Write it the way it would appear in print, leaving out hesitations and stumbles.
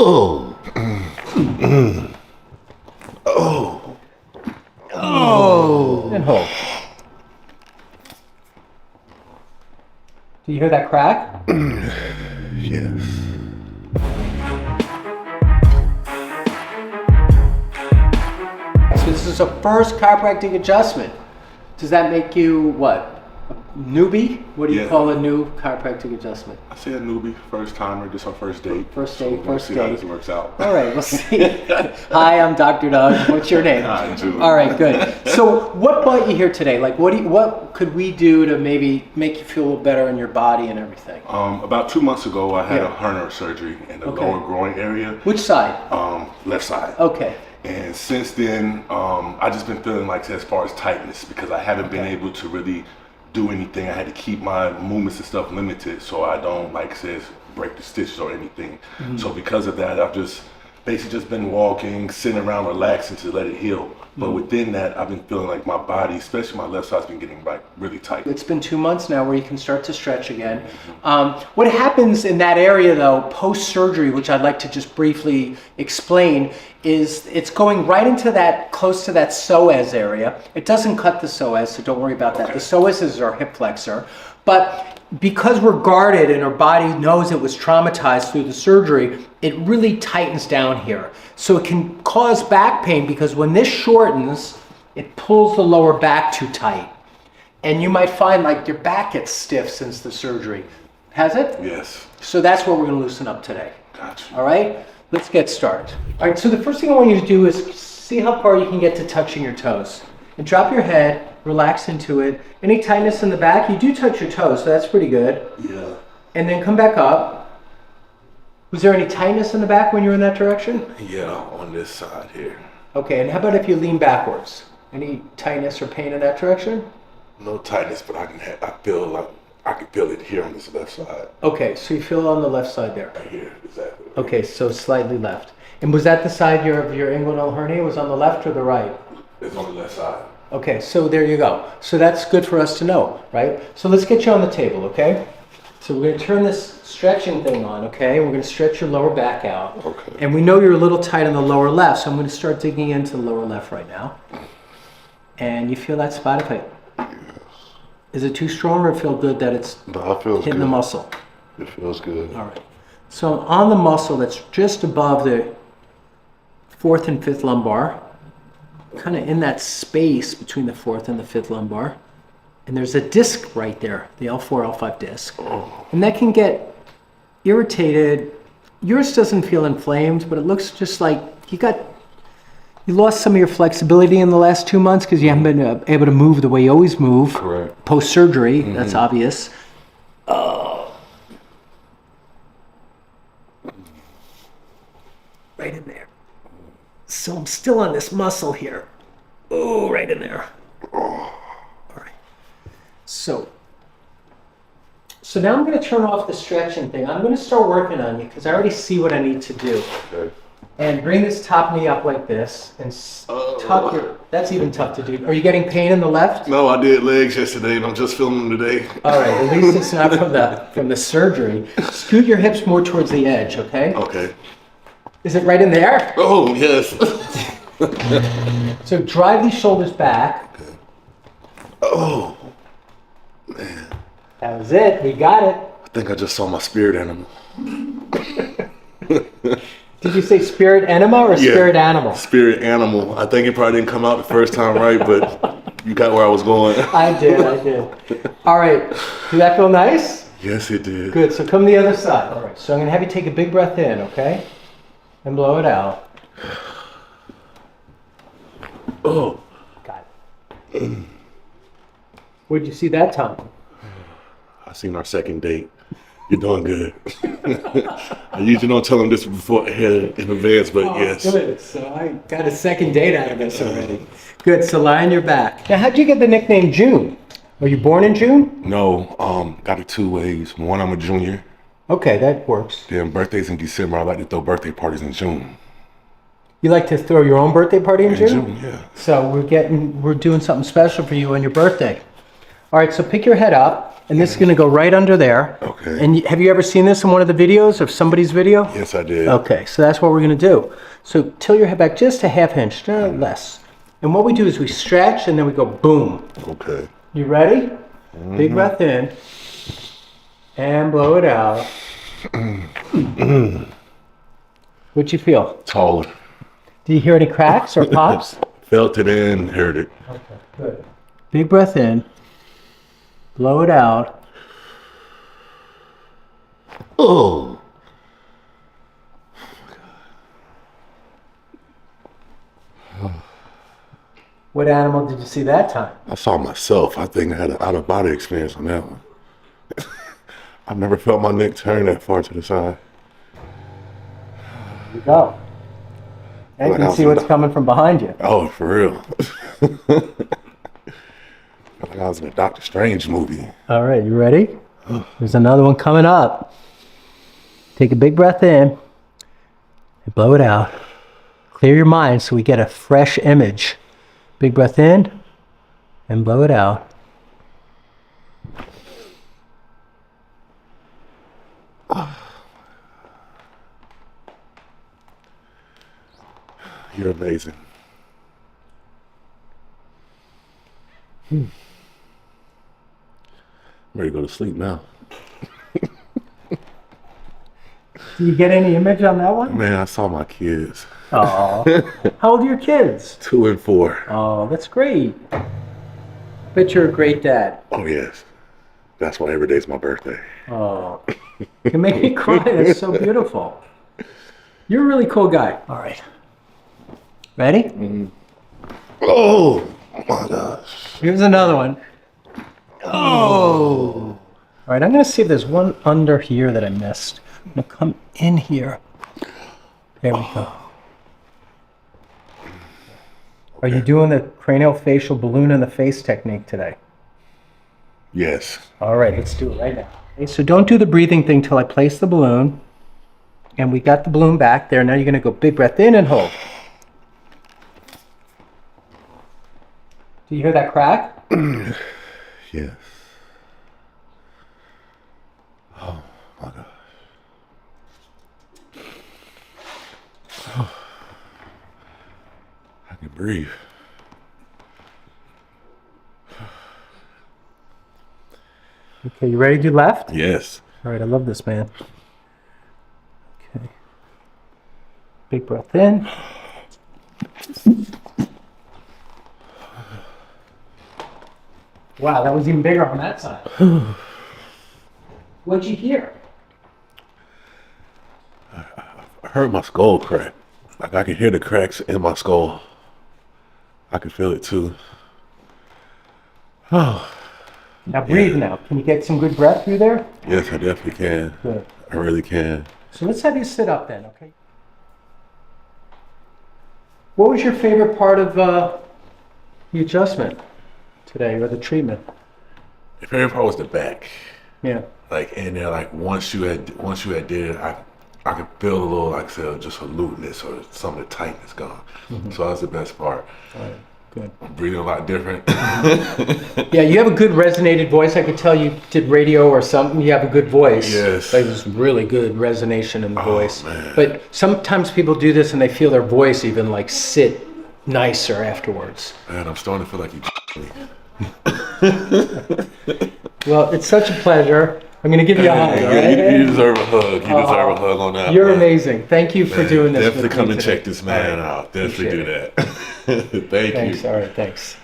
Oh. Oh. Oh. And hold. Do you hear that crack? Yes. So this is a first chiropractic adjustment. Does that make you what? A newbie? What do you call a new chiropractic adjustment? I say a newbie, first timer, just our first date. First date, We'll see how this works out. All right, we'll see. Hi, I'm Dr. Doug. What's your name? Hi, Julie. All right, good. So what brought you here today? Like what could we do to maybe make you feel a little better in your body and everything? About 2 months ago, I had a hernia surgery in the lower groin area. Which side? Left side. Okay. And since then, I just been feeling like as far as tightness, because I haven't been able to really do anything. I had to keep my movements and stuff limited so I don't, like it says, break the stitches or anything. So because of that, I've just basically just been walking, sitting around, relaxing to let it heal. But within that, I've been feeling like my body, especially my left side's been getting like really tight. It's been 2 months now where you can start to stretch again. What happens in that area though, post-surgery, which I'd like to just briefly explain, is it's going right into that, close to that psoas area. It doesn't cut the psoas, so don't worry about that. The psoas is our hip flexor. But because we're guarded and our body knows it was traumatized through the surgery, it really tightens down here. So it can cause back pain because when this shortens, it pulls the lower back too tight. And you might find like your back gets stiff since the surgery. Has it? Yes. So that's what we're going to loosen up today. Gotcha. All right? Let's get started. All right, so the first thing I want you to do is see how far you can get to touching your toes. And drop your head, relax into it. Any tightness in the back, you do touch your toes, so that's pretty good. Yeah. And then come back up. Was there any tightness in the back when you were in that direction? Yeah, on this side here. Okay, and how about if you lean backwards? Any tightness or pain in that direction? No tightness, but I feel like I can feel it here on this left side. Okay, so you feel it on the left side there. Right here, exactly. Okay, so slightly left. And was that the side of your inguinal hernia? Was on the left or the right? It's on the left side. Okay, so there you go. So that's good for us to know, right? So let's get you on the table, okay? So we're going to turn this stretching thing on, okay? We're going to stretch your lower back out. Okay. And we know you're a little tight on the lower left, so I'm going to start digging into the lower left right now. And you feel that spot of pain? Yes. Is it too strong or feel good that it's hitting the muscle? It feels good. All right. So on the muscle that's just above the fourth and fifth lumbar, kind of in that space between the fourth and the fifth lumbar. And there's a disc right there, the L4, L5 disc. Oh. And that can get irritated. Yours doesn't feel inflamed, but it looks just like you lost some of your flexibility in the last 2 months because you haven't been able to move the way you always move. Correct. Post-surgery, that's obvious. Right in there. So I'm still on this muscle here. Oh, right in there. All right. So now I'm going to turn off the stretching thing. I'm going to start working on you because I already see what I need to do. Okay. And bring this top knee up like this and tuck your... That's even tough to do. Are you getting pain in the left? No, I did legs yesterday and I'm just filming them today. All right, at least it's not from the surgery. Scoot your hips more towards the edge, okay? Okay. Is it right in there? Oh, yes. So drive these shoulders back. Oh, man. That was it. We got it. I think I just saw my spirit animal. Did you say spirit enema or spirit animal? Spirit animal. I think it probably didn't come out the first time right, but you got where I was going. I did. All right. Did that feel nice? Yes, it did. Good. So come to the other side. All right. So I'm going to have you take a big breath in, okay? And blow it out. Oh. Got it. Where'd you see that time? I seen our second date. You're doing good. I usually don't tell them this before in advance, but yes. Good. So I got a second date out of this already. Good. So lie on your back. Now, how'd you get the nickname June? Were you born in June? No, got it 2 ways. One, I'm a junior. Okay, that works. Then birthdays in December. I like to throw birthday parties in June. You like to throw your own birthday party in June? June, yeah. So we're doing something special for you on your birthday. All right, so pick your head up. and this is going to go right under there. Okay. And have you ever seen this in one of the videos of somebody's video? Yes, I did. Okay, so that's what we're going to do. So tilt your head back just a half inch, less. And what we do is we stretch and then we go boom. Okay. You ready? Big breath in and blow it out. What'd you feel? Taller. Do you hear any cracks or pops? Felt it in, heard it. Okay, good. Big breath in, blow it out. Oh. What animal did you see that time? I saw myself. I think I had an out-of-body experience on that one. I've never felt my neck turn that far to the side. There you go. And you can see what's coming from behind you. Oh, for real. Felt like I was in a Doctor Strange movie. All right, you ready? There's another one coming up. Take a big breath in and blow it out. Clear your mind so we get a fresh image. Big breath in and blow it out. You're amazing. I'm ready to go to sleep now. Do you get any image on that one? Man, I saw my kids. Oh, how old are your kids? 2 and 4. Oh, that's great. Bet you're a great dad. Oh, yes. That's why every day's my birthday. Oh, you make me cry. That's so beautiful. You're a really cool guy. All right. Ready? Oh, my gosh. Here's another one. Oh. All right, I'm going to see if there's one under here that I missed. I'm going to come in here. There we go. Are you doing the cranial facial balloon in the face technique today? Yes. All right, let's do it right now. Okay, so don't do the breathing thing till I place the balloon. And we got the balloon back there. Now you're going to go big breath in and hold. Do you hear that crack? Yes. Oh, my gosh. Oh. I can breathe. Okay, you ready to do left? Yes. All right, I love this, man. Okay. Big breath in. Wow, that was even bigger on that side. What'd you hear? I heard my skull crack. Like I can hear the cracks in my skull. I can feel it too. Oh. Now breathe now. Can you get some good breath through there? Yes, I definitely can. Good. I really can. So let's have you sit up then, okay? What was your favorite part of the adjustment today, or the treatment? The favorite part was the back. Yeah. Like in there, like once you had did it, I could feel a little, like I said, just a looseness or some of the tightness gone. Mm-hmm. So that's the best part. All right. Good. I'm breathing a lot different. Yeah, you have a good resonated voice. I could tell you did radio or something. You have a good voice. Yes. Like there's really good resonation in the voice. Man. But sometimes people do this and they feel their voice even like sit nicer afterwards. Man, I'm starting to feel like you me. Well, it's such a pleasure. I'm going to give you a hug. All right? You deserve a hug. You deserve a hug on that. You're man. amazing. Thank you for doing this. Definitely with come me and today. check this man out. Definitely do that. Thank Thanks. you. All right. Thanks.